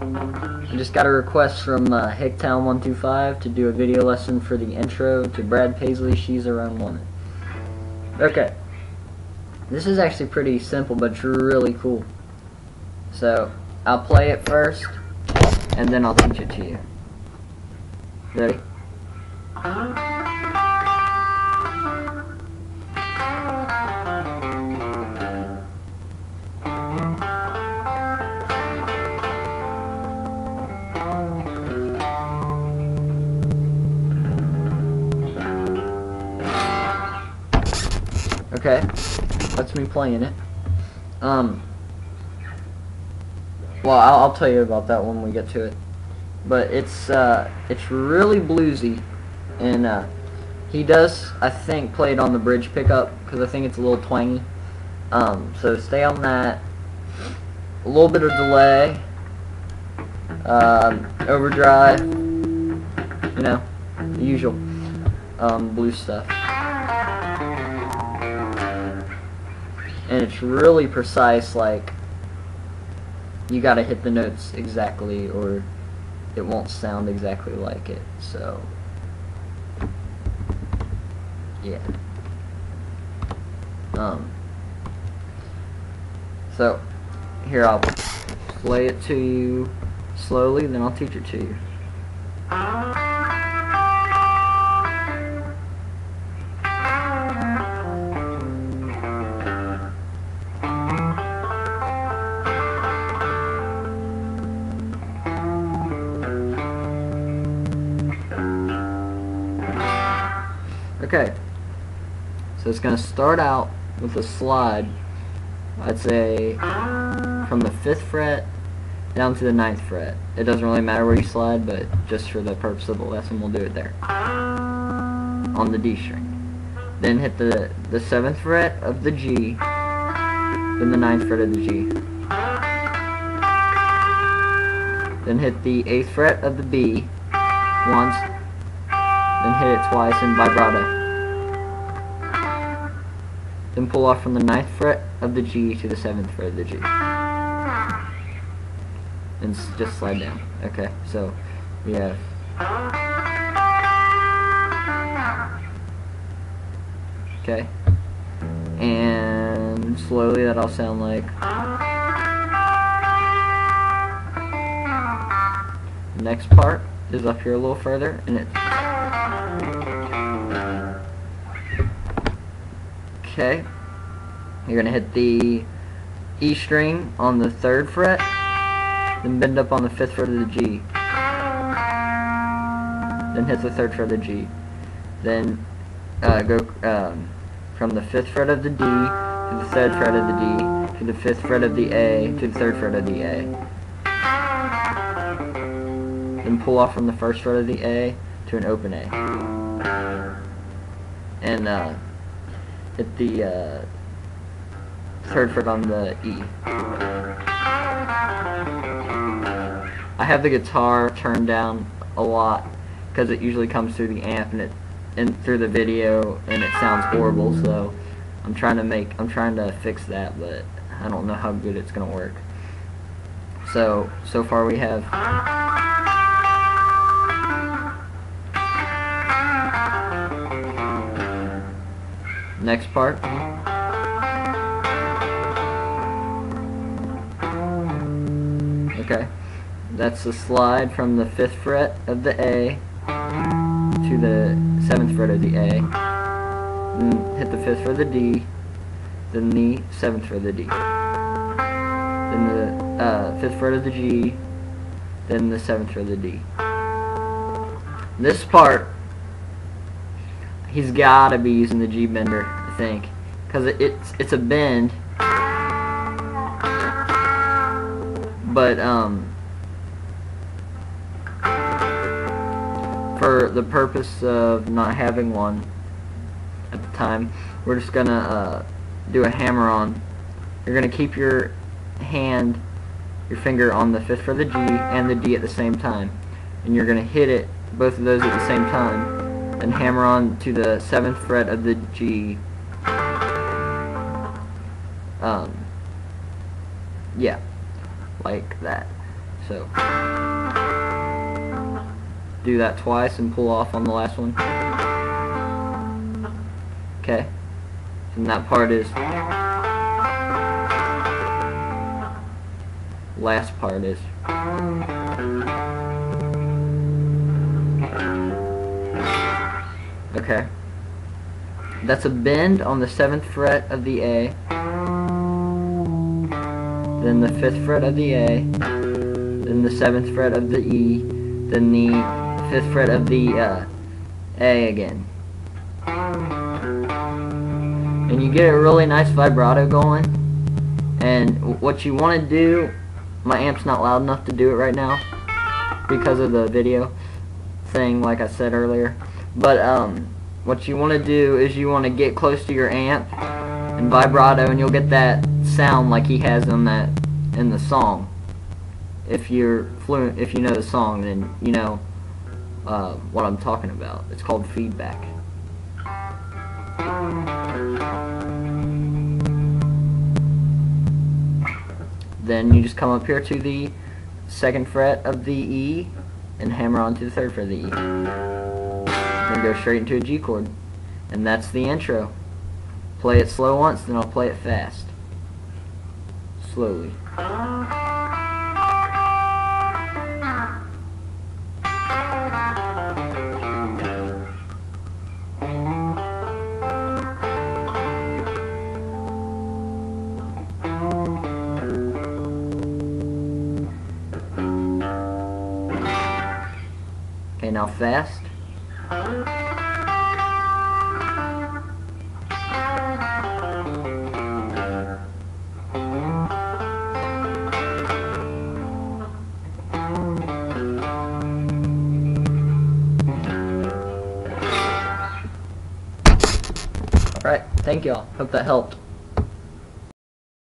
I just got a request from Hicktown125 to do a video lesson for the intro to Brad Paisley, She's a Run Woman. Okay. This is actually pretty simple, but it's really cool. So, I'll play it first, and then I'll teach it to you. Ready? Okay, that's me playing it. Well, I'll tell you about that when we get to it. But it's really bluesy, and he does, I think, play it on the bridge pickup because I think it's a little twangy. So stay on that. A little bit of delay, overdrive, you know, the usual blues stuff. And it's really precise, like, you gotta hit the notes exactly or it won't sound exactly like it, so yeah. So here, I'll play it to you slowly, then I'll teach it to you. Okay, so it's going to start out with a slide, I'd say from the 5th fret down to the 9th fret. It doesn't really matter where you slide, but just for the purpose of the lesson, we'll do it there, on the D string. Then hit the 7th fret of the G, then the 9th fret of the G. Then hit the 8th fret of the B once, then hit it twice in vibrato. Then pull off from the 9th fret of the G to the 7th fret of the G. And just slide down. Okay, so we have okay. And slowly that'll sound like the next part is up here a little further, and it okay. You're gonna hit the E string on the 3rd fret, then bend up on the 5th fret of the G, then hit the 3rd fret of the G, then go from the 5th fret of the D to the 3rd fret of the D to the 5th fret of the A to the 3rd fret of the A. Then pull off from the 1st fret of the A to an open A. And hit the 3rd fret on the E. I have the guitar turned down a lot because it usually comes through the amp and through the video, and it sounds horrible. So I'm trying to fix that, but I don't know how good it's gonna work. So far we have next part. Okay, that's the slide from the 5th fret of the A to the 7th fret of the A. Then hit the 5th fret of the D, then the 7th fret of the D, then the 5th fret of the G, then the 7th fret of the D. This part, he's gotta be using the G bender, I think, because it's a bend, but for the purpose of not having one at the time, we're just gonna do a hammer-on. You're gonna keep your finger on the 5th fret of the G and the D at the same time, and you're gonna hit it, both of those at the same time, and hammer on to the 7th fret of the G. Yeah, like that. So do that twice and pull off on the last one. Okay, and that part is, last part is. Okay, that's a bend on the 7th fret of the A, then the 5th fret of the A, then the 7th fret of the E, then the 5th fret of the A again. And you get a really nice vibrato going. And what you want to do, my amp's not loud enough to do it right now because of the video thing, like I said earlier. But what you want to do is you want to get close to your amp and vibrato, and you'll get that sound like he has in the song. If you're fluent, if you know the song, then you know what I'm talking about. It's called feedback. Then you just come up here to the 2nd fret of the E and hammer onto the 3rd fret of the E. Then go straight into a G chord. And that's the intro. Play it slow once, then I'll play it fast. Slowly. Okay, now fast. Alright, thank y'all. Hope that helped.